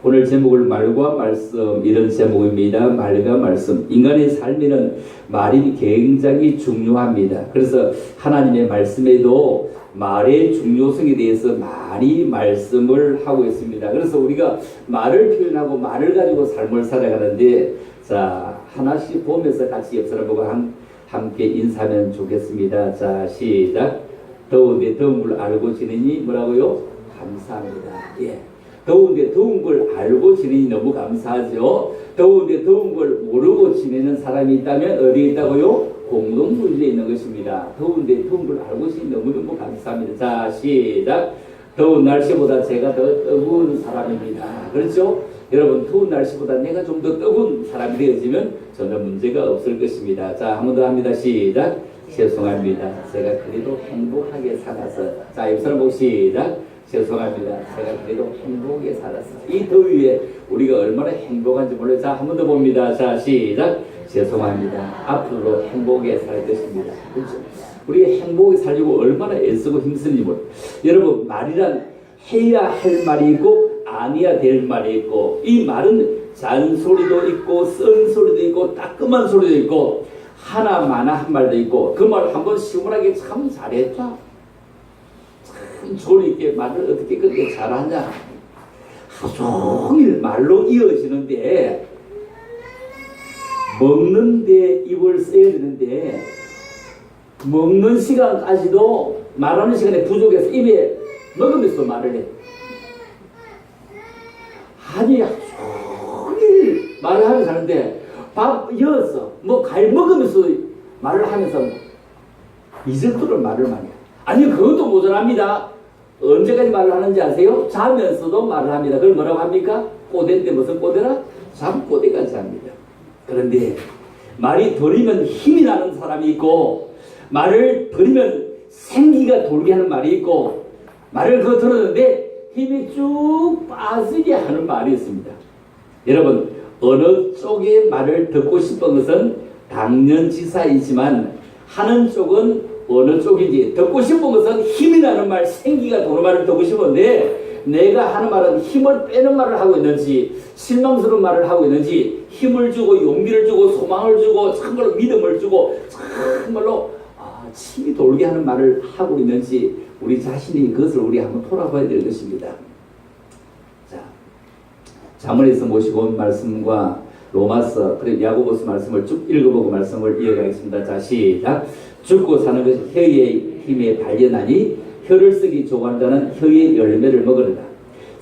오늘 제목을 말과 말씀, 이런 제목입니다. 말과 말씀. 인간의 삶에는 말이 굉장히 중요합니다. 그래서 하나님의 말씀에도 말의 중요성에 대해서 많이 말씀을 하고 있습니다. 그래서 우리가 말을 표현하고 말을 가지고 삶을 살아가는데, 자, 하나씩 보면서 같이 옆 사람 보고 함께 인사하면 좋겠습니다. 자, 시작. 더운데 더운 걸 알고 지내니 뭐라고요? 감사합니다. 예. 더운데 더운 걸 알고 지내니 너무 감사하죠. 더운데 더운 걸 모르고 지내는 사람이 있다면 어디에 있다고요? 공동분리에 있는 것입니다. 더운데 더운 걸 알고 지내니 너무너무 감사합니다. 자, 시작. 더운 날씨보다 제가 더 뜨거운 사람입니다. 그렇죠? 여러분, 더운 날씨보다 내가 좀 더 뜨거운 사람이 되어지면 전혀 문제가 없을 것입니다. 자, 한 번 더 합니다. 시작. 죄송합니다. 제가 그래도 행복하게 살아서. 자, 옆 사람 보고 시작. 죄송합니다. 제가 그래도 행복하게 살았어요. 이 더위에 우리가 얼마나 행복한지 몰라요. 자, 한 번 더 봅니다. 자, 시작. 죄송합니다. 앞으로 행복하게 살 것입니다. 그렇죠? 우리가 행복하게 살려고 얼마나 애쓰고 힘쓰는지 몰라요. 여러분, 말이란 해야 할 말이 있고 아니야 될 말이 있고, 이 말은 잔소리도 있고 쓴소리도 있고 따끔한 소리도 있고 하나마나 한 말도 있고, 그 말 한번 시원하게 참 잘했다, 참 조리 있게 말을 어떻게 그렇게 잘하냐, 하루 종일 말로 이어지는데 먹는데 입을 써야 되는데 먹는 시간까지도 말하는 시간에 부족해서 입에 먹으면서 말을 해. 아니, 하루 종일 말을 하면서 하는데 밥 이어서 뭐 과일 먹으면서 말을 하면서 이 정도로 말을 많이 해요. 아니, 그것도 모자랍니다. 언제까지 말을 하는지 아세요? 자면서도 말을 합니다. 그걸 뭐라고 합니까? 꼬대인데 무슨 꼬대라? 잠꼬대까지 합니다. 그런데 말이 들으면 힘이 나는 사람이 있고, 말을 들으면 생기가 돌게 하는 말이 있고, 말을 그거 들었는데 힘이 쭉 빠지게 하는 말이 있습니다. 여러분, 어느 쪽의 말을 듣고 싶은 것은 당연지사이지만 하는 쪽은 어느 쪽인지, 듣고 싶은 것은 힘이 나는 말, 생기가 도는 말을 듣고 싶은데 내가 하는 말은 힘을 빼는 말을 하고 있는지, 실망스러운 말을 하고 있는지, 힘을 주고 용기를 주고 소망을 주고 참말로 믿음을 주고 참말로 침이 돌게 하는 말을 하고 있는지, 우리 자신이 그것을 우리 한번 돌아봐야 될 것입니다. 자, 잠언에서 모시고 온 말씀과 로마서 그리고 야고보서 말씀을 쭉 읽어보고 말씀을 이어가겠습니다. 자, 시작. 죽고 사는 것이 혀의 힘에 발견하니 혀를 쓰기 좋아하는 자는 혀의 열매를 먹으리라.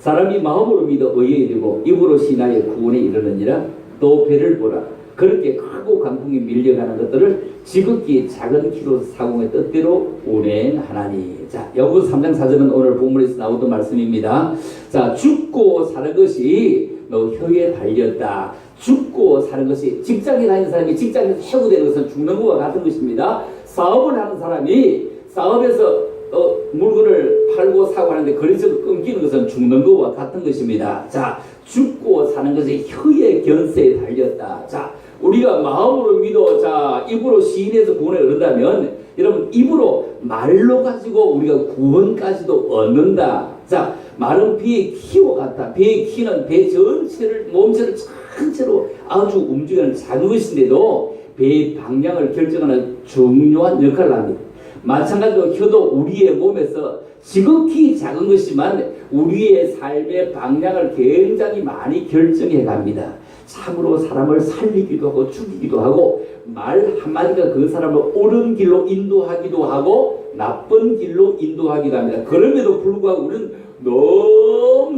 사람이 마음으로 믿어 의에 이르고 입으로 신하여 구원에 이르느니라. 또 배를 보라. 그렇게 크고 강풍이 밀려가는 것들을 지극히 작은 키로 사공의 뜻대로 운행하나니. 자, 야고보서 3장 4절은 오늘 본문에서 나오던 말씀입니다. 자, 죽고 사는 것이 너 혀에 달렸다. 죽고 사는 것이, 직장에 다니는 사람이 직장에서 해고되는 것은 죽는 것과 같은 것입니다. 사업을 하는 사람이 사업에서 물건을 팔고 사고 하는데 거래처가 끊기는 것은 죽는 것과 같은 것입니다. 자, 죽고 사는 것이 혀의 견세에 달렸다. 자, 우리가 마음으로 믿어, 자, 입으로 시인해서 구원에 얻는다면, 여러분, 입으로 말로 가지고 우리가 구원까지도 얻는다. 자, 말은 배의 키와 같다. 배의 키는 배 전체를, 몸체를 전체로 아주 움직이는 작은 것인데도 배의 방향을 결정하는 중요한 역할을 합니다. 마찬가지로 혀도 우리의 몸에서 지극히 작은 것이지만 우리의 삶의 방향을 굉장히 많이 결정해 갑니다. 참으로 사람을 살리기도 하고 죽이기도 하고, 말 한마디가 그 사람을 옳은 길로 인도하기도 하고 나쁜 길로 인도하기도 합니다. 그럼에도 불구하고 우리는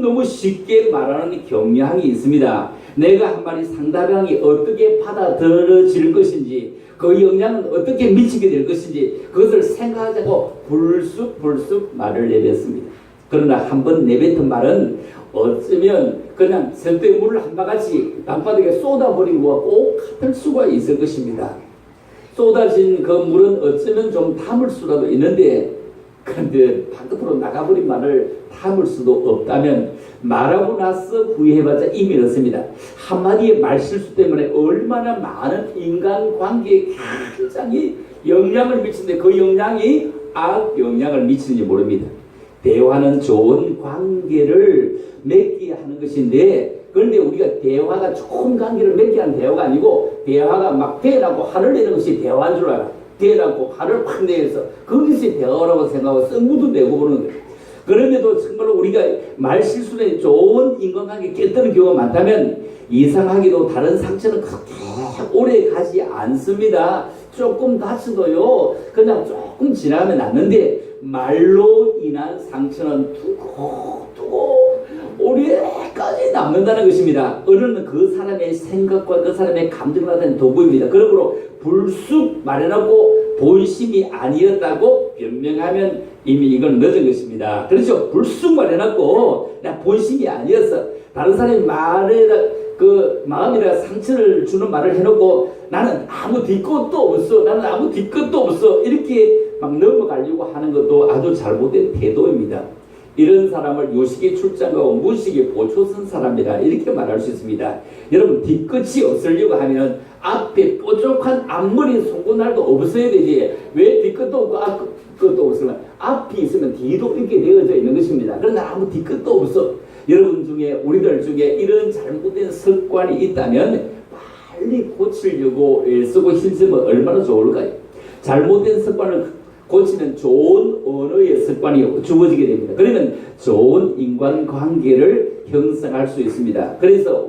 너무 쉽게 말하는 경향이 있습니다. 내가 한 말이 상대방이 어떻게 받아들여질 것인지, 그 영향은 어떻게 미치게 될 것인지 그것을 생각하지 않고 불쑥 말을 내뱉습니다. 그러나 한번 내뱉은 말은 어쩌면 그냥 샘도에 물을 한 바가지 땅바닥에 쏟아버린 것과 꼭 같을 수가 있을 것입니다. 쏟아진 그 물은 어쩌면 좀 담을 수라도 있는데, 그런데 바깥으로 나가버린 말을 담을 수도 없다면 말하고 나서 후회해봤자 이미 늦습니다. 한마디의 말실수 때문에 얼마나 많은 인간관계에 굉장히 영향을 미치는데 그 영향이 악 영향을 미치는지 모릅니다. 대화는 좋은 관계를 맺게 하는 것인데, 그런데 우리가 대화가 좋은 관계를 맺게 하는 대화가 아니고, 대화가 막 대라고 화를 내는 것이 대화인 줄 알아. 대라고 화를 확 내서 그것이 대화라고 생각하고 썩무도 내고 보는 거예요. 그런데도 정말로 우리가 말 실수에 좋은 인간관계 깨뜨는 경우가 많다면, 이상하게도 다른 상처는 그렇게 오래 가지 않습니다. 조금 다쳐도요, 그냥 조금 지나면 낫는데, 말로 인한 상처는 두고 오래까지 남는다는 것입니다. 언어는 그 사람의 생각과 그 사람의 감정을 나타내는 도구입니다. 그러므로 불쑥 말해놓고 본심이 아니었다고 변명하면 이미 이건 늦은 것입니다. 그렇죠? 불쑥 말해놓고 나 본심이 아니었어. 다른 사람이 말에다 그 마음이라 상처를 주는 말을 해놓고 나는 아무 뒤끝도 없어. 나는 아무 뒤끝도 없어. 이렇게 막 넘어가려고 하는 것도 아주 잘못된 태도입니다. 이런 사람을 요식에 출장하고 무식에 보초 쓴 사람이라 이렇게 말할 수 있습니다. 여러분, 뒤끝이 없으려고 하면 앞에 뾰족한 앞머리 송곳날도 없어야 되지. 왜 뒤끝도 없고 앞끝도 없으면 앞이 있으면 뒤도 있게 되어져 있는 것입니다. 그러나 아무 뒤끝도 없어. 여러분 중에, 우리들 중에 이런 잘못된 습관이 있다면 빨리 고치려고 애쓰고 힘쓰면 얼마나 좋을까요? 잘못된 습관을 고치면 좋은 언어의 습관이 주어지게 됩니다. 그러면 좋은 인간관계를 형성할 수 있습니다. 그래서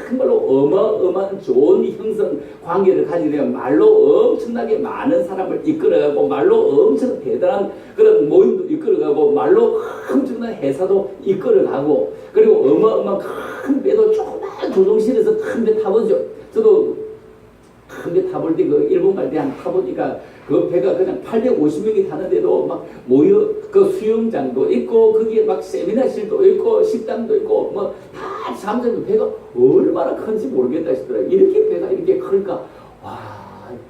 정말로 어마어마한 좋은 형성 관계를 가지려면 말로 엄청나게 많은 사람을 이끌어가고, 말로 엄청 대단한 그런 모임도 이끌어가고, 말로 엄청난 회사도 이끌어가고, 그리고 어마어마한 큰 배도 조그만 조종실에서 큰 배 타보죠. 저도 큰 배 타볼 때 그 일본 갈 때 한 타보니까 그 배가 그냥 850명이 타는데도 막 모여, 그 수영장도 있고, 거기에 막 세미나실도 있고, 식당도 있고, 뭐 다 잠자면 배가 얼마나 큰지 모르겠다 싶더라고요. 이렇게 배가 이렇게 클까? 와,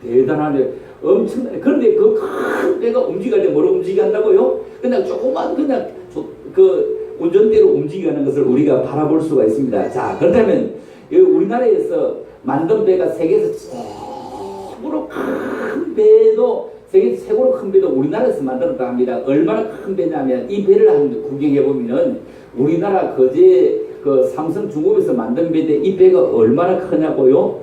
대단하네. 엄청나네. 그런데 그 큰 배가 움직일 때 뭐로 움직이게 한다고요? 그냥 조그만, 그냥 그 운전대로 움직이게 하는 것을 우리가 바라볼 수가 있습니다. 자, 그렇다면 우리나라에서 만든 배가 세계에서 최고로 큰 배도, 세계 최고로 큰 배도 우리나라에서 만들었다고 합니다. 얼마나 큰 배냐면, 이 배를 한번 구경해 보면은 우리나라 거제 그 삼성중공업에서 만든 배인데 이 배가 얼마나 크냐고요?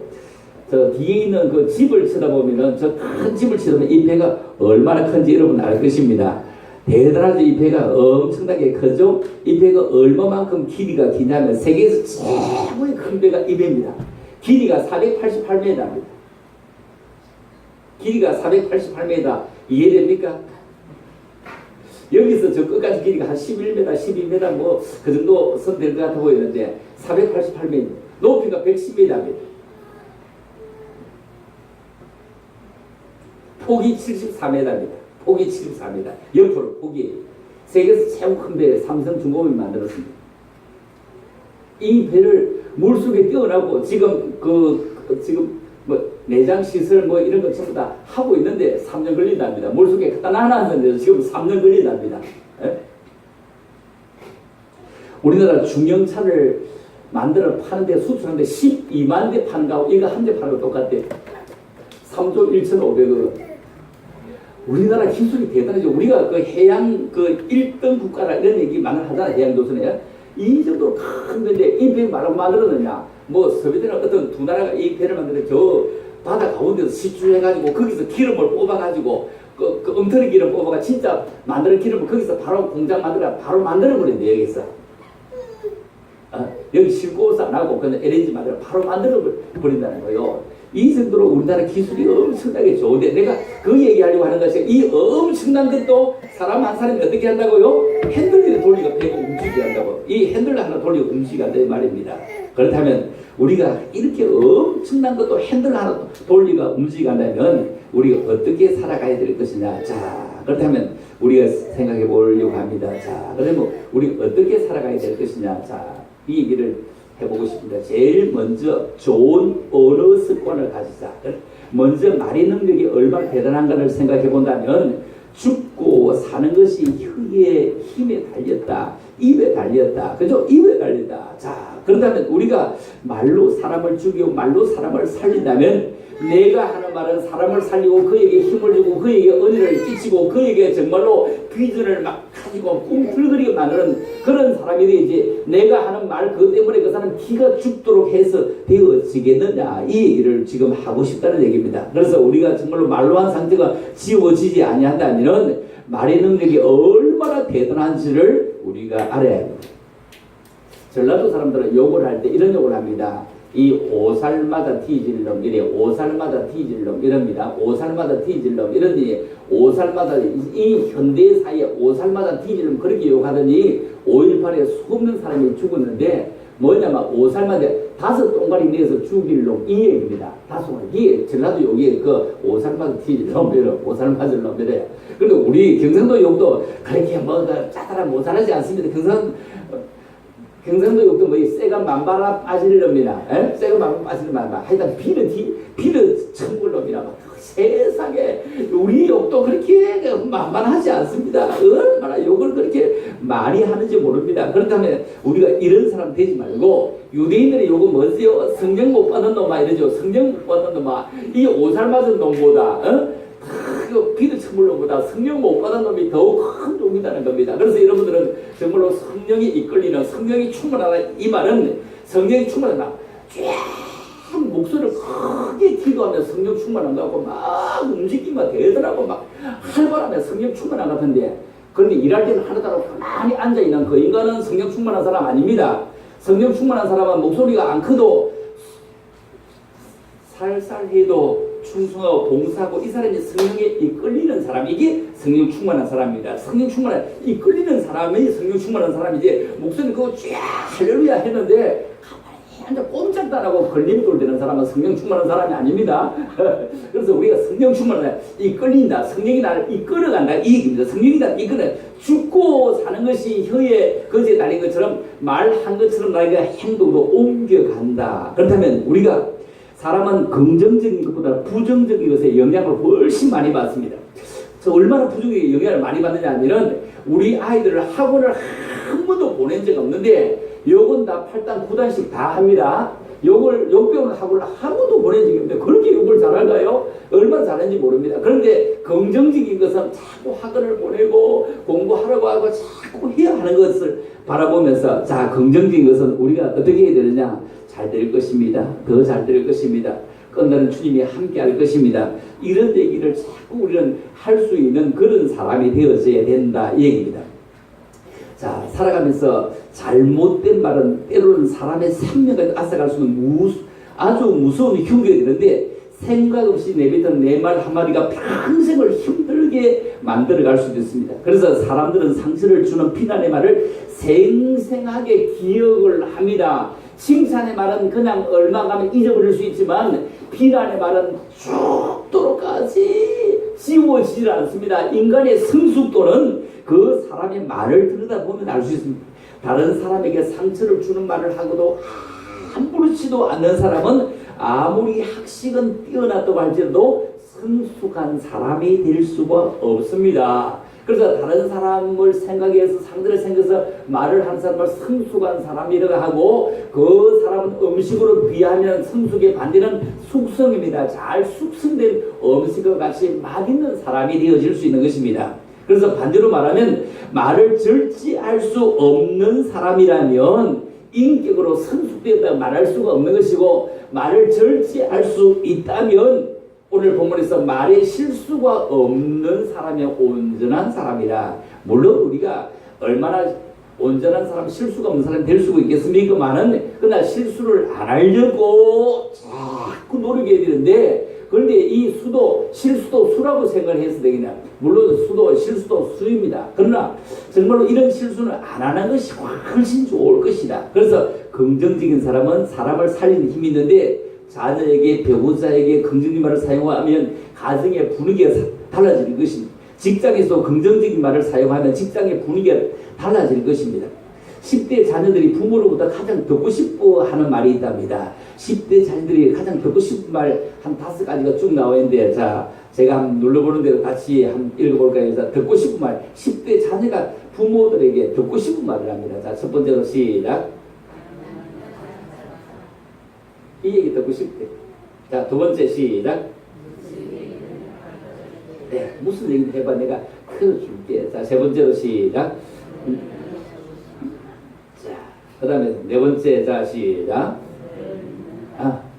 저 뒤에 있는 그 집을 쳐다보면은, 저 큰 집을 쳐다보면 이 배가 얼마나 큰지 여러분 알 것입니다. 대단하죠. 이 배가 엄청나게 크죠. 이 배가 얼마만큼 길이가 기냐면 세계에서 최고의 큰 배가 이 배입니다. 길이가 488m입니다. 길이가 488m. 이해됩니까? 여기서 저 끝까지 길이가 한 11m, 12m 뭐 그 정도 선 될 것 같아 보이는데 488m. 높이가 110m입니다. 폭이 74m입니다. 폭이 74m. 옆으로 폭이. 세계에서 최고 큰 배 삼성중공업이 만들었습니다. 이 배를 물속에 띄워놓고 지금 지금 뭐 내장 시설 뭐 이런 거 전부 다 하고 있는데 3년 걸린답니다. 물속에 갖다 놔놨는데 지금 3년 걸린답니다. 에? 우리나라 중형차를 만들어 파는데, 수출하는데 12만 대 파는 거하고 이거 한 대 파는 거 똑같대. 3조 1,500억. 우리나라 기술이 대단하죠. 우리가 그 해양 그 1등 국가라 이런 얘기 많이 하잖아요. 해양도선에. 이 정도로 큰 건데 이 배 말로 만들었느냐? 뭐 소비에트나 어떤 두 나라가 이 배를 만드는데 저 바다 가운데서 시추해가지고 거기서 기름을 뽑아가지고 그 엉터리 기름 뽑아가 진짜 만드는 기름을 거기서 바로 공장 만들어 바로 만들어버린대. 여기서 여기 싣고서 안 하고 그냥 LNG 만들어 바로 만들어버린다는 거예요. 이 정도로 우리나라 기술이 엄청나게 좋은데, 내가 그 얘기하려고 하는 것이, 이 엄청난 것도 사람 한 사람이 어떻게 한다고요? 핸들을 돌리고 배가 움직이게 한다고. 이 핸들을 하나 돌리고 움직이게 한다는 말입니다. 그렇다면 우리가 이렇게 엄청난 것도 핸들 하나 돌리고 움직이게 한다면 우리가 어떻게 살아가야 될 것이냐. 자, 그렇다면 우리가 생각해 보려고 합니다. 자, 그러면 우리가 어떻게 살아가야 될 것이냐. 자, 이 얘기를 해보고 싶습니다. 제일 먼저 좋은 언어 습관을 가지자. 먼저 말의 능력이 얼마나 대단한가를 생각해 본다면, 죽고 사는 것이 혀의 힘에 달렸다. 입에 달렸다. 그죠? 입에 달렸다. 자, 그렇다면 우리가 말로 사람을 죽이고 말로 사람을 살린다면, 내가 하는 말은 사람을 살리고 그에게 힘을 주고 그에게 은혜를 끼치고 그에게 정말로 비전을 막 가지고 꿈틀거리게 만드는 그런 사람이 되지, 내가 하는 말 그것 때문에 그 사람 기가 죽도록 해서 되어지겠느냐, 이 얘기를 지금 하고 싶다는 얘기입니다. 그래서 우리가 정말로 말로 한 상태가 지워지지 아니한다면 말의 능력이 얼마나 대단한지를 우리가 알아야 합니다. 전라도 사람들은 욕을 할 때 이런 욕을 합니다. 이 오살마다 뒤질 놈, 이래 오살마다 뒤질 놈 이럽니다. 오살마다 뒤질 놈 이러니, 오살마다 이 현대 사회에 오살마다 뒤질 놈 그렇게 욕하더니 5.18에 수없는 사람이 죽었는데 뭐냐면 오살마다 5 똥가리 내서 죽일 놈, 이 얘기입니다. 5 이게 전라도 욕이 그 오살마다 뒤질 놈, 이래 오살마다 놈 이래. 근데 우리 경상도 욕도 그렇게 뭐 짜다란 모자라지 않습니다. 경상도 욕도 뭐 쇠가 만바라 빠질 놈이나, 쇠가 만바라 빠질 놈이나, 하여튼 비는 천불 놈이나, 세상에 우리 욕도 그렇게 만만하지 않습니다. 얼마나 욕을 그렇게 많이 하는지 모릅니다. 그렇다면 우리가 이런 사람 되지 말고, 유대인들의 욕은 뭐지요? 성령 못 받는 놈아 이러죠. 성령 못 받는 놈아, 이 오살 맞은 놈보다 비도 천불 놈보다 성령 못 받은 놈이 더욱 큰 놈이라는 겁니다. 그래서 여러분들은 정말로 성령이 이끌리는, 성령이 충만하다, 이 말은 성령이 충만하다, 쫙 목소리를 크게 기도하며 성령 충만한 것 같고 막 움직이면 되더라고, 막 활발하며 성령 충만한 것 같은데, 그런데 일할 때는 하루다로 가만히 앉아있는 그 인간은 성령 충만한 사람 아닙니다. 성령 충만한 사람은 목소리가 안 커도 살살해도 충성하고 봉사하고, 이 사람이 성령에 이끌리는 사람, 이게 성령 충만한 사람입니다. 성령 충만한, 이끌리는 사람이 성령 충만한 사람이지, 목소리 그거 쫙 할렐루야 했는데 가만히 앉아 꼼짝도 안 하고 걸림이 돌되는 사람은 성령 충만한 사람이 아닙니다. 그래서 우리가 성령 충만한, 이끌린다, 성령이 나를 이끌어간다, 이 얘기입니다. 성령이 나를 이끌어, 죽고 사는 것이 혀에 거지에 달린 것처럼 말한 것처럼 나에게 행동으로 옮겨간다. 그렇다면 우리가 사람은 긍정적인 것보다 부정적인 것에 영향을 훨씬 많이 받습니다. 저 얼마나 부정적인 영향을 많이 받느냐 하면은, 우리 아이들을 학원을 한 번도 보낸 적 없는데 욕은 다 8단 9단씩 다 합니다. 욕 배우는 학원을 한 번도 보낸 적이 없는데 그렇게 욕을 잘할까요? 얼마나 잘하는지 모릅니다. 그런데 긍정적인 것은 자꾸 학원을 보내고 공부하라고 하고 자꾸 해야 하는 것을 바라보면서, 자, 긍정적인 것은 우리가 어떻게 해야 되느냐? 잘 될 것입니다. 더 잘 될 것입니다. 끝나는 주님이 함께 할 것입니다. 이런 얘기를 자꾸 우리는 할 수 있는 그런 사람이 되어져야 된다, 이 얘기입니다. 자, 살아가면서 잘못된 말은 때로는 사람의 생명까지 앗아갈 수 있는 아주 무서운 흉기가 되는데, 생각 없이 내뱉은 내 말 한마디가 평생을 힘들게 만들어갈 수도 있습니다. 그래서 사람들은 상처를 주는 비난의 말을 생생하게 기억을 합니다. 칭찬의 말은 그냥 얼마 가면 잊어버릴 수 있지만 비난의 말은 죽도록까지 지워지질 않습니다. 인간의 성숙도는 그 사람의 말을 들여다보면 알 수 있습니다. 다른 사람에게 상처를 주는 말을 하고도 함부로치도 않는 사람은 아무리 학식은 뛰어났다고 할지라도 성숙한 사람이 될 수가 없습니다. 그래서 다른 사람을 생각해서, 상대를 생각해서 말을 하는 사람을 성숙한 사람이라고 하고, 그 사람은 음식으로 비하면 성숙의 반대는 숙성입니다. 잘 숙성된 음식과 같이 맛있는 사람이 되어질 수 있는 것입니다. 그래서 반대로 말하면, 말을 절제할 수 없는 사람이라면 인격으로 성숙되었다고 말할 수가 없는 것이고, 말을 절제할 수 있다면 오늘 본문에서 말에 실수가 없는 사람이 온전한 사람이라. 물론 우리가 얼마나 온전한 사람, 실수가 없는 사람이 될 수가 있겠습니까만은, 그러나 실수를 안 하려고 자꾸 노력해야 되는데, 그런데 이 실수도 수라고 생각을 해서 되겠냐. 물론 실수도 수입니다. 그러나 정말로 이런 실수는 안 하는 것이 훨씬 좋을 것이다. 그래서 긍정적인 사람은 사람을 살리는 힘이 있는데, 자녀에게, 배우자에게 긍정적인 말을 사용하면 가정의 분위기가 달라지는 것입니다. 직장에서 긍정적인 말을 사용하면 직장의 분위기가 달라질 것입니다. 10대 자녀들이 부모로부터 가장 듣고 싶어 하는 말이 있답니다. 10대 자녀들이 가장 듣고 싶은 말 한 5가지가 쭉 나와 있는데, 자, 제가 한번 눌러보는 대로 같이 한번 읽어볼까요? 자, 듣고 싶은 말. 10대 자녀가 부모들에게 듣고 싶은 말을 합니다. 자, 첫 번째로 시작. 이 얘기 듣고 싶대. 자, 두 번째 시작. 네, 무슨 얘기를 해봐. 내가 줄게. 자, 세 번째로 시작. 자, 그 다음에 네 번째. 자, 시작.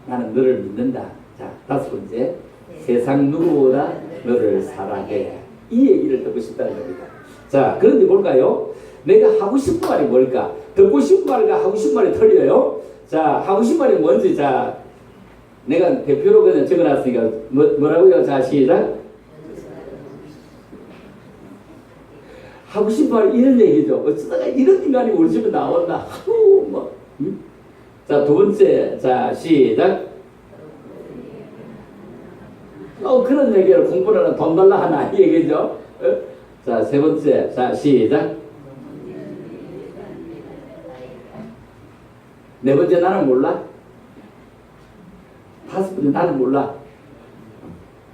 나는 너를 믿는다. 자, 다섯 번째. 세상 누구보다 너를 사랑해. 이 얘기를 듣고 싶다는 겁니다. 자, 그런데 뭘까요? 내가 하고 싶은 말이 뭘까? 듣고 싶은 말과 하고 싶은 말이 틀려요. 자, 하고 싶은 말이 뭔지, 자, 내가 대표로 그냥 적어놨으니까, 뭐라고요? 자, 시작. 하고 싶은 말 이런 얘기죠. 어쩌다가 이런 인간이 우리 집에 나왔나? 하도 뭐. 자, 두 번째. 자, 시작. 그런 얘기를 공부를 돈 달라 하나 이 얘기죠. 자, 세 번째. 자, 시작. 네 번째, 나는 몰라. 다섯 번째, 나는 몰라.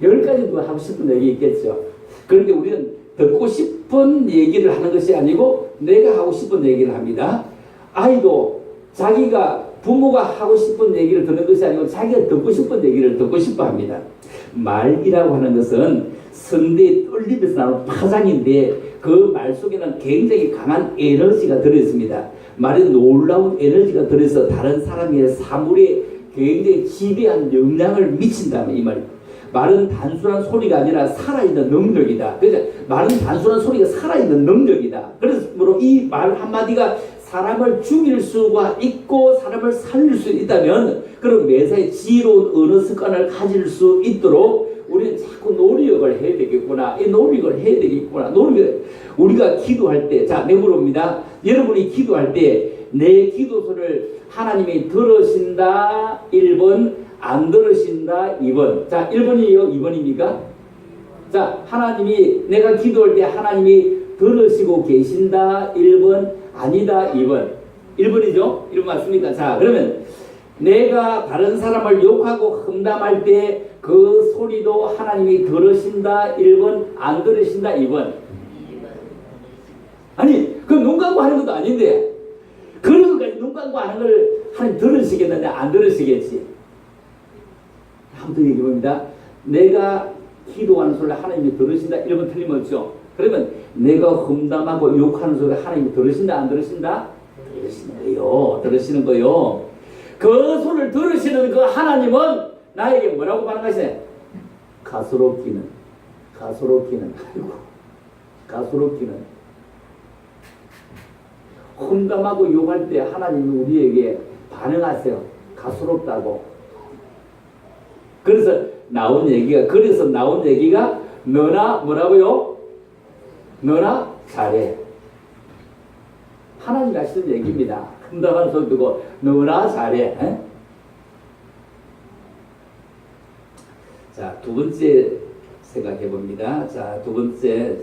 10가지도 하고 싶은 얘기 있겠죠. 그런데 우리는 듣고 싶은 얘기를 하는 것이 아니고 내가 하고 싶은 얘기를 합니다. 아이도 자기가 부모가 하고 싶은 얘기를 듣는 것이 아니고 자기가 듣고 싶은 얘기를 듣고 싶어 합니다. 말이라고 하는 것은 성대의 떨림에서 나오는 파장인데 그 말 속에는 굉장히 강한 에너지가 들어있습니다. 말에 놀라운 에너지가 들어있어 다른 사람의 사물에 굉장히 지배한 영향을 미친다면 이 말입니다. 말은 단순한 소리가 아니라 살아있는 능력이다. 그래서 말은 단순한 소리가 살아있는 능력이다. 그래서 이 말 한마디가 사람을 죽일 수가 있고 사람을 살릴 수 있다면 그럼 매사에 지혜로운 언어 습관을 가질 수 있도록 우리는 자꾸 노력을 해야 되겠구나. 이 노력을 해야 되겠구나. 우리가 기도할 때, 자, 내가 물어봅니다. 여러분이 기도할 때 내 기도소를 하나님이 들으신다 1번, 안 들으신다 2번. 자, 1번이에요? 2번입니까? 자, 하나님이 내가 기도할 때 하나님이 들으시고 계신다 1번, 아니다 2번. 1번이죠? 1번 맞습니까? 자, 그러면 내가 다른 사람을 욕하고 험담할 때 그 소리도 하나님이 들으신다 1번, 안 들으신다 2번. 아니, 그 눈 감고 하는 것도 아닌데 그런 것까지 눈 감고 하는 걸 하나님 들으시겠는데 안 들으시겠지. 한 번 더 얘기해봅니다. 내가 기도하는 소리를 하나님이 들으신다 1번 틀림없죠. 그러면 내가 험담하고 욕하는 소리를 하나님이 들으신다 안 들으신다? 들으시는 거요. 그 소리를 들으시는 그 하나님은 나에게 뭐라고 반응하시네? 가소롭기는 험담하고 욕할 때 하나님이 우리에게 반응하세요. 가소롭다고. 그래서 나온 얘기가 너나 뭐라고요? 너나 잘해. 하나님이 하시는 얘기입니다. 험담하는 소리 듣고 너나 잘해. 에? 자, 두 번째 생각해 봅니다. 자, 두 번째.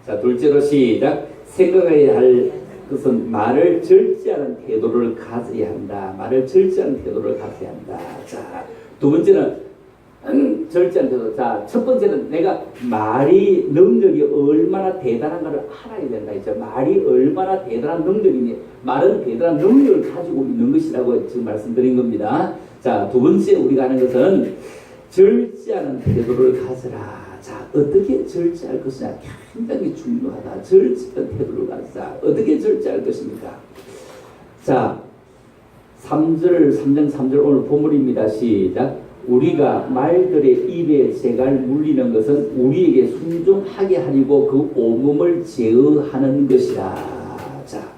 자, 둘째로 시작. 생각해야 할 것은 말을 절제하는 태도를 가져야 한다. 자, 두 번째는 절제하는 태도. 자, 첫 번째는 내가 말이 능력이 얼마나 대단한가를 알아야 된다. 이제 말이 얼마나 대단한 능력이니 말은 대단한 능력을 가지고 있는 것이라고 지금 말씀드린 겁니다. 자, 두 번째 우리가 하는 것은 절제하는 태도를 가져라. 자, 어떻게 절제할 것이냐 굉장히 중요하다. 절제하는 태도를 가져라. 어떻게 절제할 것입니까? 자, 3장 3절 오늘 본문입니다. 시작. 우리가 말들의 입에 재갈 물리는 것은 우리에게 순종하게 하려고 그 온몸을 제어하는 것이다. 자,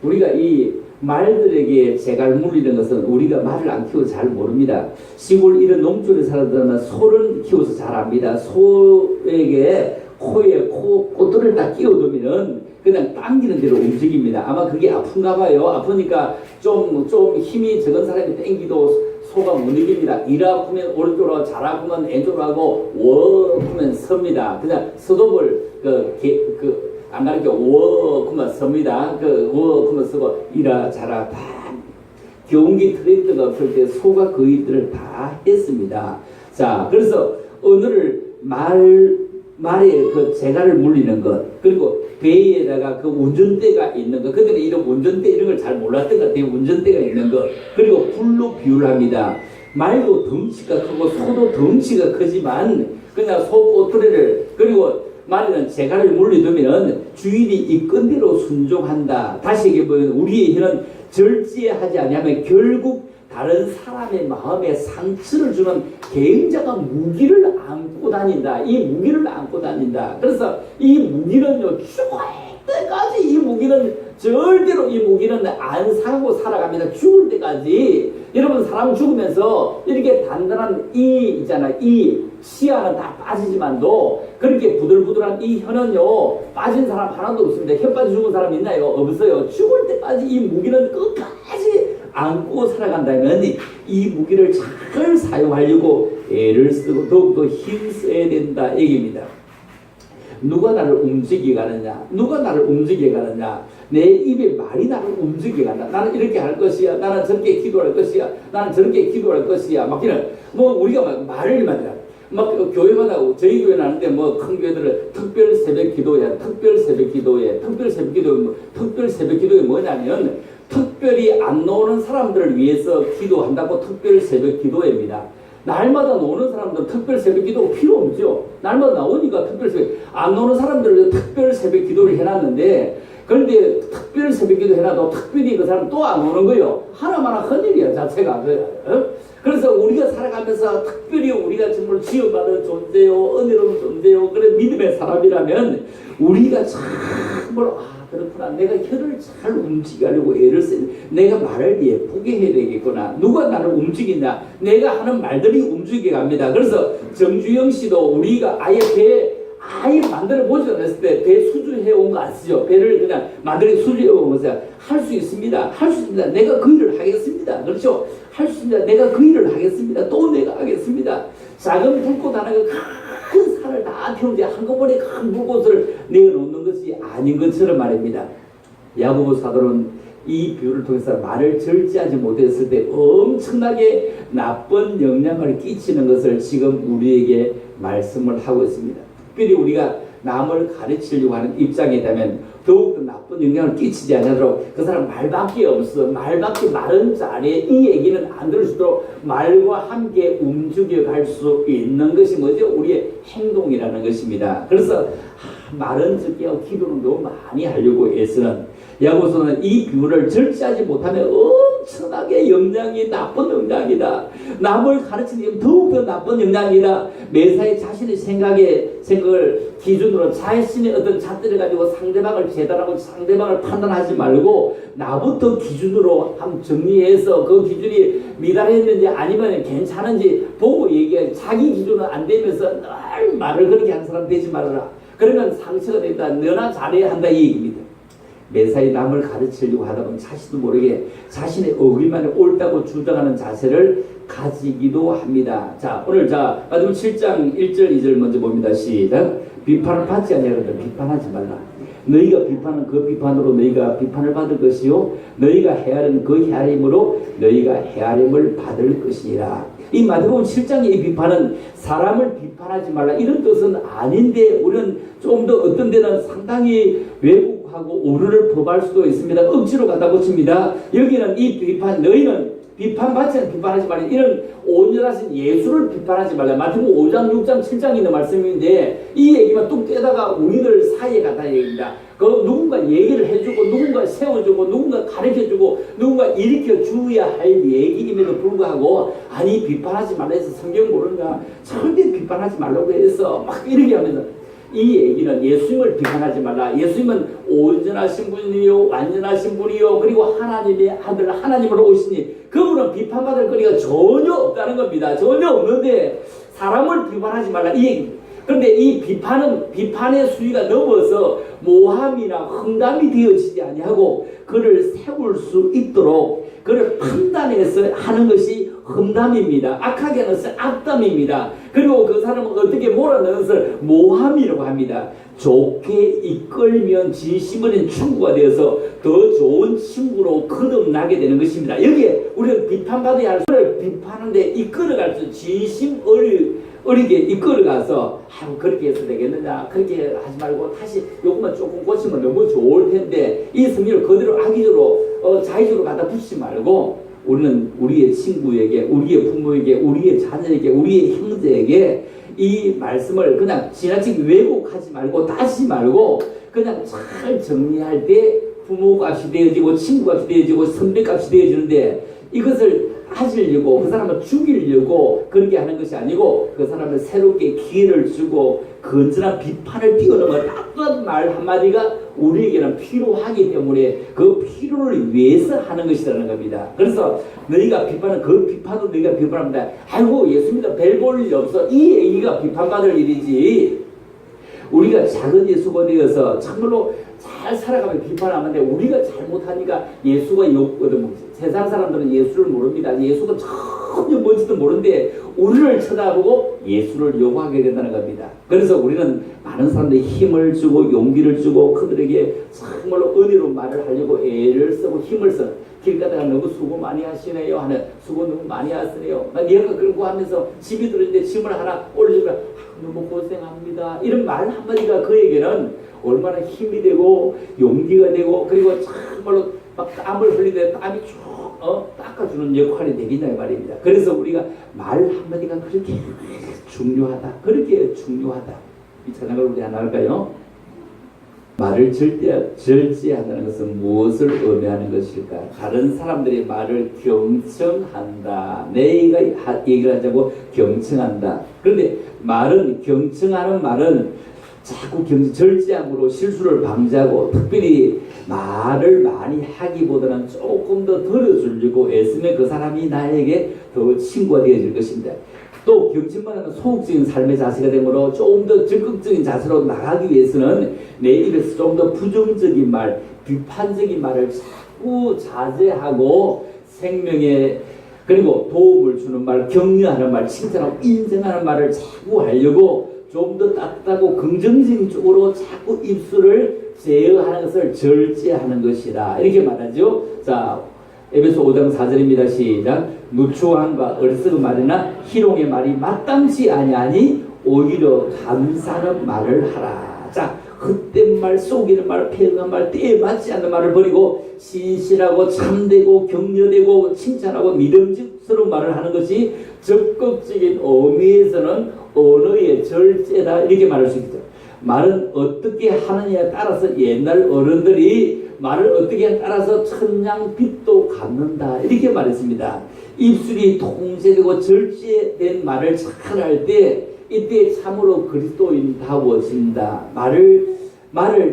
우리가 이 말들에게 재갈 물리는 것은 우리가 말을 안 키워서 잘 모릅니다. 시골 이런 농촌에 살았다면 소를 키워서 잘 압니다. 소에게 코에 꽃들을 딱 끼워두면은 그냥 당기는 대로 움직입니다. 아마 그게 아픈가 봐요. 아프니까 좀 힘이 적은 사람이 당기도 소가 못 이깁니다. 일 아프면 오른쪽으로, 잘 아프면 왼쪽으로 하고, 워 하면 섭니다. 그냥 서독을 안 가르쳐 워 그만 섭니다. 워 그만 쓰고 이라 자라 다 경운기 트랙터가 없을 때 소가 그 일들을 다 했습니다. 자, 그래서 오늘을 말에 그 재갈을 물리는 것, 그리고 배에다가 그 운전대가 있는 것, 그들은 이런 운전대 이런 걸 잘 몰랐던 것 같아요. 운전대가 있는 것, 그리고 불로 비유를 합니다. 말도 덩치가 크고 소도 덩치가 크지만 그냥 소 꼬투리를, 그리고 말에는 재갈을 물리두면 주인이 이끈대로 순종한다. 다시 얘기해보면 우리의 혀는 절제하지 아니하면 결국 다른 사람의 마음에 상처를 주는 굉장한 무기를 안고 다닌다. 이 무기를 안고 다닌다. 그래서 이 무기는요, 죽을 때까지 이 무기는 절대로 이 무기는 안 상하고 살아갑니다. 죽을 때까지. 여러분, 사람 죽으면서 이렇게 단단한 이 있잖아, 이 치아는 다 빠지지만도 그렇게 부들부들한 이 혀는요, 빠진 사람 하나도 없습니다. 혀 빠져 죽은 사람 있나요? 없어요. 죽을 때까지 이 무기는 끝까지 안고 살아간다면 이 무기를 잘 사용하려고 애를 쓰고 더욱더 힘써야 된다 얘기입니다. 누가 나를 움직이게 가느냐? 누가 나를 움직이게 가느냐? 내 입에 말이 나를 움직이게 간다. 나는 이렇게 할 것이야. 나는 저렇게 기도할 것이야. 나는 저렇게 기도할 것이야. 막 이런 우리가 막 말을 만들어. 막 교회만 하고 저희 교회는 하는데 큰 교회들은 특별 새벽 기도야. 특별 새벽 기도에 특별 새벽 기도 특별 새벽 기도에 뭐냐면 특별히 안 나오는 사람들을 위해서 기도한다고 특별 새벽 기도회입니다. 날마다 노는 사람들은 특별 새벽 기도 필요 없죠. 날마다 나오니까 특별 새벽, 안 나오는 사람들은 특별 새벽 기도를 해놨는데, 그런데 특별 새벽 기도 해놔도 특별히 그 사람 또 안 오는 거예요. 하나마나 큰일이야, 자체가. 그래서 우리가 살아가면서 특별히 우리가 정말 지어받은 존재요, 은혜로운 존재요, 그런 믿음의 사람이라면 우리가 정말 그렇구나. 내가 혀를 잘 움직이려고 애를 쓰는, 내가 말을 예쁘게 해야 되겠구나. 누가 나를 움직이냐? 내가 하는 말들이 움직이게 갑니다. 그래서 정주영 씨도 우리가 아예 아예 만들어 보지 않았을 때 배 수주해 온 거 아시죠? 배를 그냥 만들어 수주해 온 것을 할 수 있습니다. 할 수 있습니다. 내가 그 일을 하겠습니다. 그렇죠? 할 수 있습니다. 내가 그 일을 하겠습니다. 또 내가 하겠습니다. 작은 불꽃 하나가 큰 산을 다 태우는데 한꺼번에 큰 불꽃을 내어놓는 것이 아닌 것처럼 말입니다. 야고보 사도는 이 비유를 통해서 말을 절제하지 못했을 때 엄청나게 나쁜 영향을 끼치는 것을 지금 우리에게 말씀을 하고 있습니다. 특별히 우리가 남을 가르치려고 하는 입장이라면 더욱더 나쁜 영향을 끼치지 않도록 그 사람 말밖에 없어. 말밖에 말은 잘해. 이 얘기는 안 들을 수 있도록 말과 함께 움직여갈 수 있는 것이 뭐죠? 우리의 행동이라는 것입니다. 그래서 말은 적게 하고 기도는 너무 많이 하려고 애쓰는 야고보서는 이 비유를 절제하지 못하면 엄청나게 영향이 나쁜 영향이다. 남을 가르치는 더욱더 나쁜 영향이다. 매사에 자신의 생각을 기준으로 자신의 어떤 잣대를 가지고 상대방을 재단하고 상대방을 판단하지 말고 나부터 기준으로 한번 정리해서 그 기준이 미달했는지 아니면 괜찮은지 보고 얘기해. 자기 기준은 안 되면서 늘 말을 그렇게 하는 사람 되지 말아라. 그러면 상처가 된다. 너나 잘해야 한다 이 얘기입니다. 매사에 남을 가르치려고 하다 보면 자신도 모르게 자신의 의견만이 옳다고 주장하는 자세를 가지기도 합니다. 자, 오늘 마태복음 7장 1절 2절 먼저 봅니다. 시작. 비판을 받지 아니하거든 비판하지 말라. 너희가 비판은 그 비판으로 너희가 비판을 받을 것이요 너희가 헤아리는 그 헤아림으로 너희가 헤아림을 받을 것이니라. 이 마태복음 7장의 이 비판은 사람을 비판하지 말라 이런 뜻은 아닌데 우리는 좀 더 어떤 데는 상당히 왜곡하고 오류를 범할 수도 있습니다. 억지로 갖다 붙입니다. 여기는 이 비판 너희는 비판받지 않는 비판하지 말라. 이런 온전하신 예수를 비판하지 말라. 마태복음 5장 6장 7장에 있는 말씀인데 이 얘기만 뚝 떼다가 우리들 사이에 갖다 얘기합니다. 그 누군가 얘기를 해주고 누군가 세워주고 누군가 가르쳐주고 누군가 일으켜줘야 할 얘기임에도 불구하고 아니 비판하지 말라 해서 성경 모르는가 절대 비판하지 말라고 해서 막 이렇게 하면서 이 얘기는 예수님을 비판하지 말라. 예수님은 온전하신 분이요 완전하신 분이요 그리고 하나님의 아들 하나님으로 오시니 그분은 비판받을 거리가 전혀 없다는 겁니다. 전혀 없는데 사람을 비판하지 말라 이 얘기입니다. 그런데 이 비판은 비판의 수위가 넘어서 모함이나 험담이 되어지지 아니하고 그를 세울 수 있도록 그를 판단해서 하는 것이 험담입니다. 악하게 하는 것은 악담입니다. 그리고 그 사람은 어떻게 몰아넣는 것을 모함이라고 합니다. 좋게 이끌면 진심어린 친구가 되어서 더 좋은 친구로 거듭나게 되는 것입니다. 여기에 우리는 비판받아야 할 것을 비판하는데 이끌어갈 수 진심 어리게 이끌어가서 그렇게 해서 되겠느냐 그렇게 하지 말고 다시 요것만 조금 고치면 너무 좋을 텐데 이 성경을 그대로 악의적으로 자의적으로 갖다 붙이지 말고 우리는 우리의 친구에게, 우리의 부모에게, 우리의 자녀에게, 우리의 형제에게 이 말씀을 그냥 지나치게 왜곡하지 말고 따지지 말고 그냥 잘 정리할 때 부모값이 되어지고 친구값이 되어지고 선배값이 되어지는데, 이것을 하시려고 그 사람을 죽이려고 그렇게 하는 것이 아니고 그 사람을 새롭게 기회를 주고 건전한 비판을 뛰어넘어 따뜻한 말 한마디가 우리에게는 필요하기 때문에 그 필요를 위해서 하는 것이라는 겁니다. 그래서 너희가 비판은 그 비판도 너희가 비판합니다. 아이고 예수님도 별 볼 일 없어, 이 얘기가 비판받을 일이지. 우리가 작은 예수가 되어서 참으로 잘 살아가면 비판하는데 우리가 잘못하니까 예수가 욕거든. 세상 사람들은 예수를 모릅니다. 예수가 전혀 뭔지도 모르는데 우리를 쳐다보고 예수를 욕하게 된다는 겁니다. 그래서 우리는 많은 사람들이 힘을 주고 용기를 주고 그들에게 정말로 은혜로 말을 하려고 애를 쓰고 힘을 써. 길 가다가 너무 수고 많이 하시네요 하는, 수고 너무 많이 하시네요. 내가 그런 거 하면서 집이 들었는데 짐을 하나 올려주면 너무 고생합니다, 이런 말 한마디가 그에게는 얼마나 힘이 되고 용기가 되고, 그리고 정말로 막 땀을 흘리는데 땀이 쭉 닦아주는 역할이 되겠냐 말입니다. 그래서 우리가 말 한마디가 그렇게 중요하다, 그렇게 중요하다. 이 찬양을 우리 하나 할까요? 말을 절제한다는 것은 무엇을 의미하는 것일까? 다른 사람들의 말을 경청한다. 내가 얘기를 하자고 경청한다. 그런데 말은, 경청하는 말은 자꾸 절제함으로 실수를 방지하고, 특별히 말을 많이 하기보다는 조금 더 들어주려고 애쓰면 그 사람이 나에게 더 친구가 되어질 것입니다. 또 경청만 하면 소극적인 삶의 자세가 되므로 조금 더 적극적인 자세로 나가기 위해서는 내 입에서 좀 더 부정적인 말, 비판적인 말을 자꾸 자제하고 생명에, 그리고 도움을 주는 말, 격려하는 말, 칭찬하고 인정하는 말을 자꾸 하려고 좀 더 따뜻하고 긍정적인 쪽으로 자꾸 입술을 제어하는 것을 절제하는 것이다, 이렇게 말하죠. 자, 에베소 5장 4절입니다. 시작. 누추함과 어리석은 말이나 희롱의 말이 마땅치 아니하니 오히려 감사하는 말을 하라. 자, 헛된 말, 속이는 말, 폐응한 말, 때에 맞지 않는 말을 버리고 신실하고 참되고 격려되고 칭찬하고 믿음직스러운 말을 하는 것이 적극적인 의미에서는 언어의 절제다, 이렇게 말할 수 있죠. 말은 어떻게 하느냐에 따라서 옛날 어른들이 말을 어떻게 하느냐에 따라서 천냥빚도 갚는다, 이렇게 말했습니다. 입술이 통제되고 절제된 말을 잘 할 때 이때 참으로 그리스도인다워진다. 말을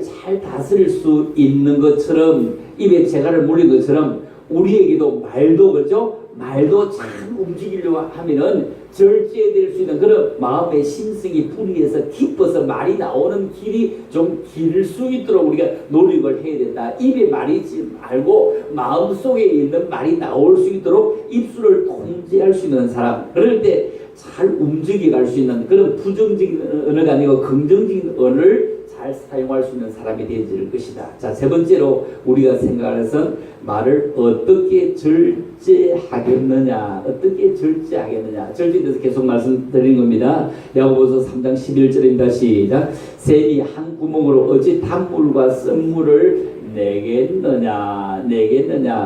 잘 다스릴 수 있는 것처럼, 입에 재갈을 물린 것처럼 우리에게도 말도, 그렇죠? 말도 잘 움직이려고 하면은 절제될 수 있는 그런 마음의 심성이 불이해서 기뻐서 말이 나오는 길이 좀 길 수 있도록 우리가 노력을 해야 된다. 입에 말이 있지 말고 마음속에 있는 말이 나올 수 있도록 입술을 통제할 수 있는 사람, 그럴 때 잘 움직여 갈 수 있는 그런 부정적인 언어가 아니고 긍정적인 언어를 잘 사용할 수 있는 사람이 되어질 것이다. 자, 세 번째로 우리가 생각하는 것은 말을 어떻게 절제하겠느냐, 어떻게 절제하겠느냐. 절제에 대해서 계속 말씀드리는 겁니다. 야고보서 3장 11절입니다. 시작. 샘이 한 구멍으로 어찌 단물과 쓴물을 내겠느냐,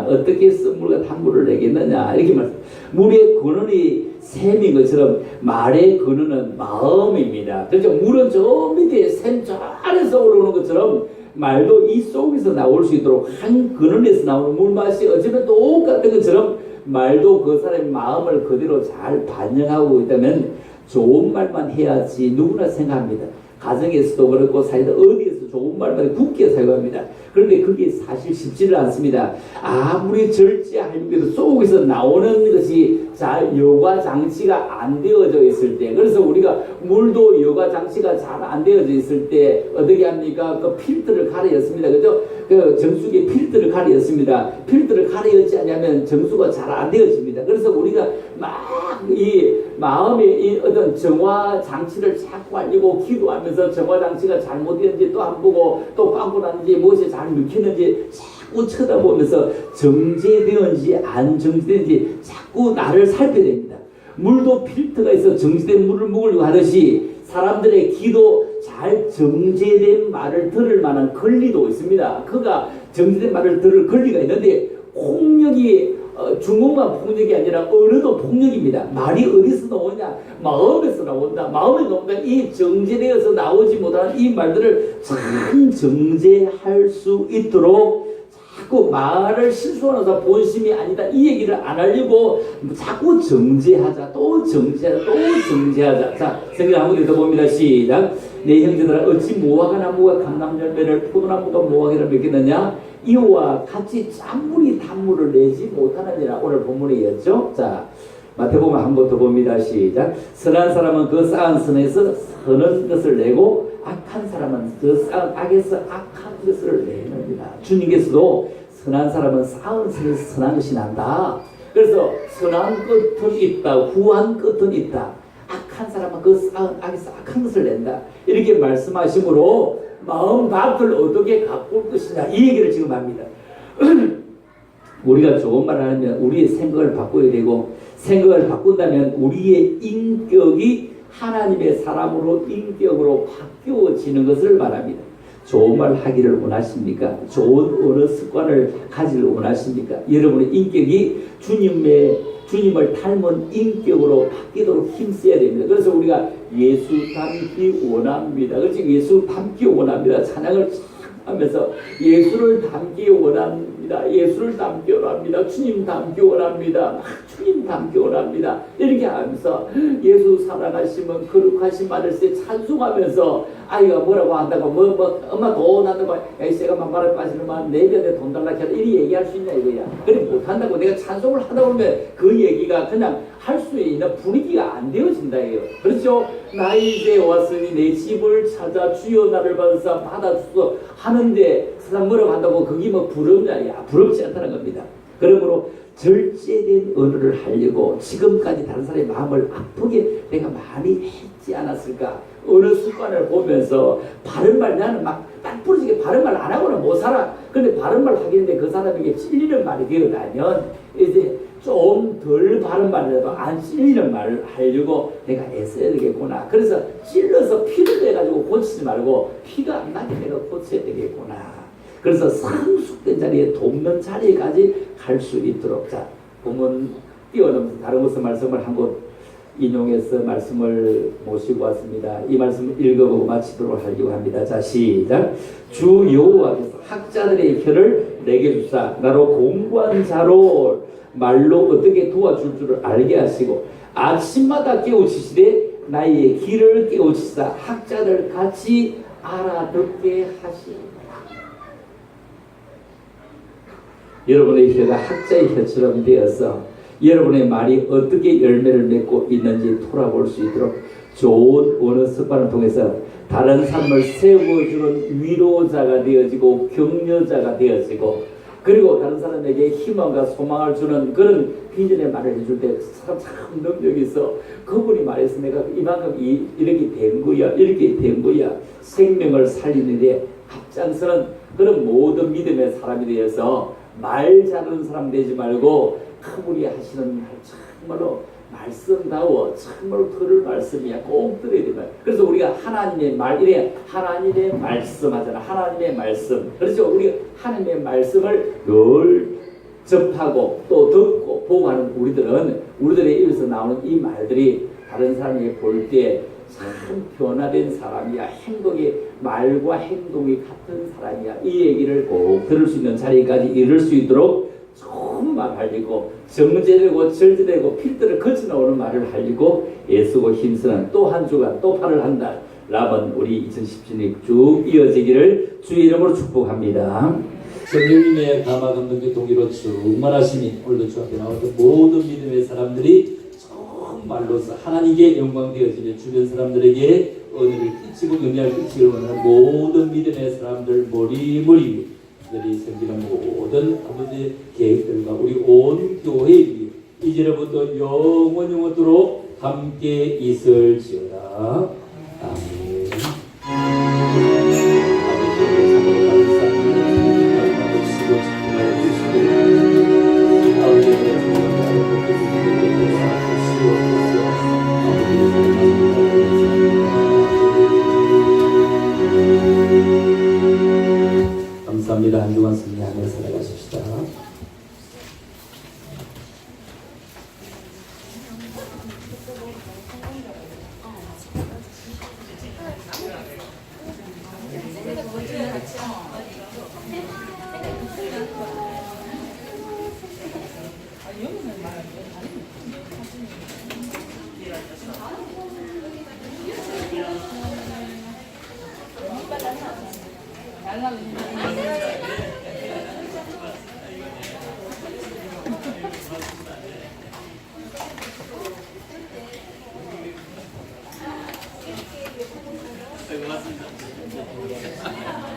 어떻게 쓴물과 단물을 내겠느냐, 이렇게 말씀. 물의 근원이 샘인 것처럼 말의 근원은 마음입니다. 그렇죠? 물은 저 밑에 샘 저 아래서 올라오는 것처럼 말도 이 속에서 나올 수 있도록 한 근원에서 나오는 물맛이 어쩌면 똑같은 것처럼 말도 그 사람의 마음을 그대로 잘 반영하고 있다면 좋은 말만 해야지 누구나 생각합니다. 가정에서도 그렇고 사회도 어디에서 좋은 말만 굳게 사용합니다. 그런데 그게 사실 쉽지는 않습니다. 아무리 절제하려고 해도 속에서 나오는 것이 잘 여과 장치가 안 되어져 있을 때, 그래서 우리가 물도 여과 장치가 잘 안 되어져 있을 때 어떻게 합니까? 그 필터를 가려였습니다. 그죠? 그 정수기에 필터를 가려였습니다. 필터를 가려였지 않냐면 정수가 잘 안 되어집니다. 그래서 우리가 막 이 마음의 이 어떤 정화 장치를 자꾸 하려고 기도하면서 정화 장치가 잘못되는지 또 안 보고 또 빵꾸 났는지 무엇이 잘 먹히는지 자꾸 쳐다보면서 정제되었는지 안 정제되는지 자꾸 나를 살펴야 됩니다. 물도 필터가 있어 정제된 물을 먹으려고 하듯이 사람들의 기도 잘 정제된 말을 들을 만한 권리도 있습니다. 그가 정제된 말을 들을 권리가 있는데 폭력이 중국만 폭력이 아니라 언어도 폭력입니다. 말이 어디서 나오냐? 마음에서 나온다. 마음에 나온다. 이 정제되어서 나오지 못하는 이 말들을 참 정제할 수 있도록 자꾸 말을 실수하면서 본심이 아니다. 이 얘기를 안 하려고 자꾸 정제하자. 또 정제하자. 또 정제하자. 자, 성경 한번 읽어봅니다. 시작. 내 형제들아 어찌 무화과 나무가 감람열매를 포도나무가 무화과를 맺겠느냐? 이와 같이 짠물이 단물을 내지 못하느니라. 오늘 본문이었죠. 자, 마태복음 한 번 더 봅니다. 시작. 선한 사람은 그 쌓은 선에서 선한 것을 내고 악한 사람은 그 쌓은 악에서 악한 것을 내느니라. 주님께서도 선한 사람은 쌓은 선에서 선한 것이 난다. 그래서 선한 끝은 있다. 후한 끝은 있다. 악한 사람은 그 쌓은 악에서 악한 것을 낸다. 이렇게 말씀하시므로 마음 밭을 어떻게 가꿀 것이냐 이 얘기를 지금 합니다. 우리가 좋은 말을 하면 우리의 생각을 바꿔야 되고 생각을 바꾼다면 우리의 인격이 하나님의 사람으로 인격으로 바뀌어지는 것을 말합니다. 좋은 말 하기를 원하십니까? 좋은 언어 습관을 가지를 원하십니까? 여러분의 인격이 주님을 닮은 인격으로 바뀌도록 힘써야 됩니다. 그래서 우리가 예수 닮기 원합니다. 그렇지? 예수 닮기 원합니다. 찬양을 하면서 예수를 닮기 원합니다. 예수를 닮기 원합니다. 주님 닮기 원합니다. 주님 닮기 원합니다. 이렇게 하면서 예수 사랑하시면 거룩하신 말을 찬송하면서 아이가 뭐라고 한다고 엄마 돈 한다고 야 새가 막 말을 빠지는만 내년에 돈 달라 해라 이리 얘기할 수 있냐 이거야. 그래 못한다고 내가 찬송을 하다 보면 그 얘기가 그냥 할 수 있는 분위기가 안 되어진다 해요. 그렇죠? 나 이제 왔으니 내 집을 찾아 주여 나를 받으사 받아주소 하는데 세상 뭐라고 한다고 그게 뭐 부럽냐? 야 부럽지 않다는 겁니다. 그러므로 절제된 언어를 하려고 지금까지 다른 사람의 마음을 아프게 내가 많이 했지 않았을까? 어느 습관을 보면서 바른 말 나는 막 딱 부러지게 바른 말 안 하고는 못 살아. 근데 바른 말 하겠는데 그 사람에게 찔리는 말이 되어가면 이제 좀 덜 바른 말이라도 안 찔리는 말을 하려고 내가 애써야 되겠구나. 그래서 찔러서 피를 내가지고 고치지 말고 피가 안 나게 내가 고쳐야 되겠구나. 그래서 성숙된 자리에 돕는 자리까지 갈 수 있도록 자 보면 뛰어넘는 다른 곳에서 말씀을 한 곳 인용해서 말씀을 모시고 왔습니다. 이 말씀을 읽어보고 마치도록 하려고 합니다. 자 시작. 주 여호와께서 학자들의 혀를 내게 주사 나로 공부한 자로 말로 어떻게 도와줄 줄을 알게 하시고 아침마다 깨우치시되 나의 길을 깨우치사 학자들 같이 알아듣게 하시니 여러분의 혀가 학자의 혀처럼 되어서 여러분의 말이 어떻게 열매를 맺고 있는지 돌아볼 수 있도록 좋은 언어 습관을 통해서 다른 삶을 세워주는 위로자가 되어지고 격려자가 되어지고 그리고 다른 사람에게 희망과 소망을 주는 그런 비전의 말을 해줄 때 참 능력이 있어. 그분이 말해서 내가 이만큼 이렇게 된 거야. 이렇게 된 거야. 생명을 살리는데 앞장서는 그런 모든 믿음의 사람이 되어서 말 잘하는 사람 되지 말고 그분이 하시는 말 정말로 말씀다워 정말로 들을 말씀이야. 꼭 들어야 된다. 그래서 우리가 하나님의 말 이래 하나님의 말씀 하잖아. 하나님의 말씀. 그렇죠? 우리가 하나님의 말씀을 늘 접하고 또 듣고 보고 하는 우리들의 입에서 나오는 이 말들이 다른 사람에게 볼 때 참 변화된 사람이야. 행동이 말과 행동이 같은 사람이야. 이 얘기를 꼭 들을 수 있는 자리까지 이룰 수 있도록 좋은 말 하려고 정제되고 절제되고 필터를 거쳐 나오는 말을 하려고 애쓰고 힘쓰는 또 한 주간 또 8월 한 달 남은 우리 2017년이 쭉 이어지기를 주의 이름으로 축복합니다. 성령님의 감화 감동의 동기로 충만하시니 오늘도 주 앞에 나왔던 모든 믿음의 사람들이 정말로서 하나님께 영광 되어지며 주변 사람들에게 은혜를 끼치고 영향을 끼치기를 원하는 모든 믿음의 사람들 머리머리 들이 생기는 모든 아버지의 계획들과 우리 온 교회에 이제부터 영원토록 함께 있을지어다. 아멘. 감사합니다. 한 주간 승리하며 살아가십시다. 고맙습니다.